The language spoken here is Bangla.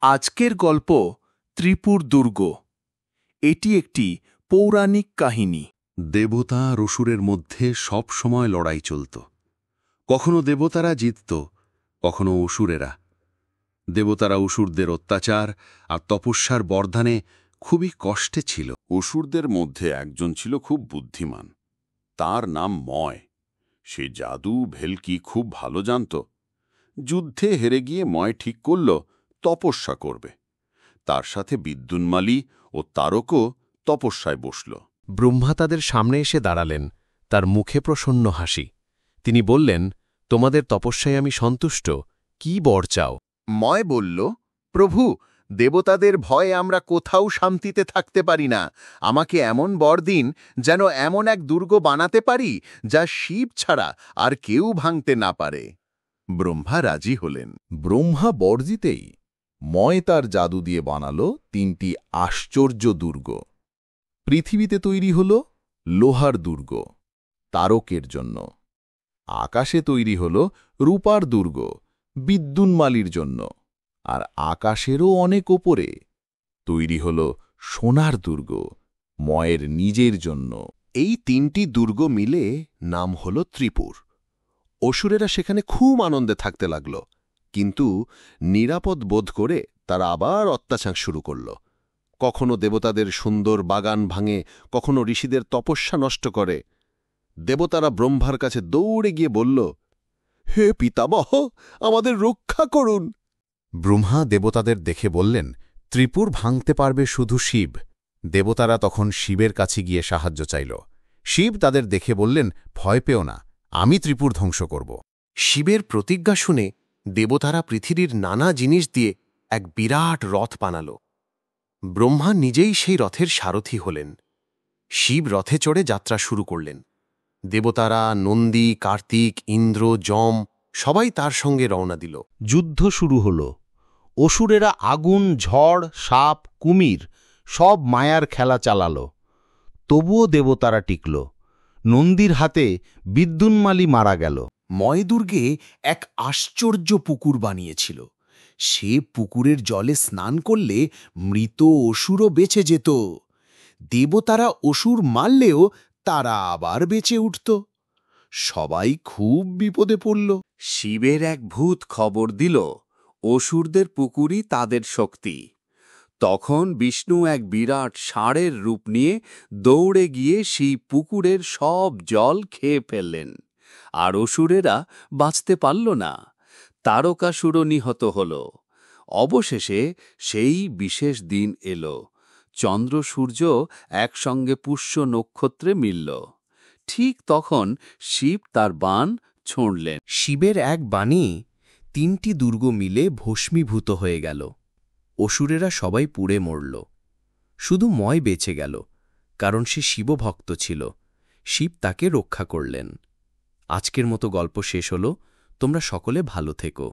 আজকের গল্প ত্রিপুর দুর্গ। এটি একটি পৌরাণিক কাহিনী। দেবতা আর অসুরের মধ্যে সব সময় লড়াই চলত। কখনো দেবতারা জিতত, কখনো অসুরেরা। দেবতারা অসুরদের অত্যাচার আর তপস্যার বরদানে খুবই কষ্টে ছিল। অসুরদের মধ্যে একজন ছিল খুব বুদ্ধিমান। তার নাম ময়। সে জাদু ভেলকি খুব ভালো জানত। যুদ্ধে হেরে গিয়ে ময় ঠিক করল তপস্যা করবে। তার সাথে বিদ্যুন্মালী ও তারকও তপস্যায় বসল। ব্রহ্মা তাদের সামনে এসে দাঁড়ালেন, তার মুখে প্রসন্ন হাসি। তিনি বললেন, তোমাদের তপস্যায় আমি সন্তুষ্ট, কি বর চাও? ময় বলল, প্রভু, দেবতাদের ভয়ে আমরা কোথাও শান্তিতে থাকতে পারি না। আমাকে এমন বর দিন যেন এমন এক দুর্গ বানাতে পারি যা শিব ছাড়া আর কেউ ভাঙতে না পারে। ব্রহ্মা রাজি হলেন। ব্রহ্মা বর দিতেই ময় তার জাদু দিয়ে বানাল 3টি আশ্চর্য দুর্গ। পৃথিবীতে তৈরি হল লোহার দুর্গ তারকের জন্য, আকাশে তৈরি হল রূপার দুর্গ বিদ্যুন্মালীর জন্য, আর আকাশেরও অনেক ওপরে তৈরি হল সোনার দুর্গ ময়ের নিজের জন্য। এই 3টি দুর্গ মিলে নাম হল ত্রিপুর। অসুরেরা সেখানে খুব আনন্দে থাকতে লাগল, কিন্তু নিরাপদ বোধ করে তারা আবার অত্যাচার শুরু করল। কখনো দেবতাদের সুন্দর বাগান ভাঙে, কখনো ঋষিদের তপস্যা নষ্ট করে। দেবতারা ব্রহ্মার কাছে দৌড়ে গিয়ে বলল, হে পিতামহ, আমাদের রক্ষা করুন। ব্রহ্মা দেবতাদের দেখে বললেন, ত্রিপুর ভাঙতে পারবে শুধু শিব। দেবতারা তখন শিবের কাছে গিয়ে সাহায্য চাইল। শিব তাদের দেখে বললেন, ভয় পেও না, আমি ত্রিপুর ধ্বংস করব। শিবের প্রতিজ্ঞা শুনে দেবতারা পৃথিবীর নানা জিনিস দিয়ে এক বিরাট রথ বানাল। ব্রহ্মা নিজেই সেই রথের সারথি হলেন। শিব রথে চড়ে যাত্রা শুরু করলেন। দেবতারা নন্দী, কার্তিক, ইন্দ্র, যম সবাই তার সঙ্গে রওনা দিল। যুদ্ধ শুরু হল। অসুরেরা আগুন, ঝড়, সাপ, কুমির সব মায়ার খেলা চালাল। তবুও দেবতারা টিকল। নন্দীর হাতে বিদ্যুন্মালী মারা গেল। ময় দুর্গে এক আশ্চর্য পুকুর বানিয়েছিল। সে পুকুরের জলে স্নান করলে মৃত অসুরও বেঁচে যেত। দেবতারা অসুর মারলেও তারা আবার বেঁচে উঠত। সবাই খুব বিপদে পড়ল। শিবের এক ভূত খবর দিল, অসুরদের পুকুরই তাদের শক্তি। তখন বিষ্ণু এক বিরাট ষাঁড়ের রূপ নিয়ে দৌড়ে গিয়ে সেই পুকুরের সব জল খেয়ে ফেললেন। আর অসুরেরা বাঁচতে পারল না। তারকাসুরও নিহত হল। অবশেষে সেই বিশেষ দিন এল। চন্দ্র সূর্য একসঙ্গে পুষ্য নক্ষত্রে মিলল। ঠিক তখন শিব তার বাণ ছুঁড়লেন। শিবের এক বাণী 3টি দুর্গ মিলে ভস্মীভূত হয়ে গেল। অসুরেরা সবাই পুড়ে মরল। শুধু ময় বেঁচে গেল, কারণ সে শিবভক্ত ছিল। শিব তাকে রক্ষা করলেন। আজকের মতো গল্প শেষ হল। তোমরা সকলে ভালো থেকো।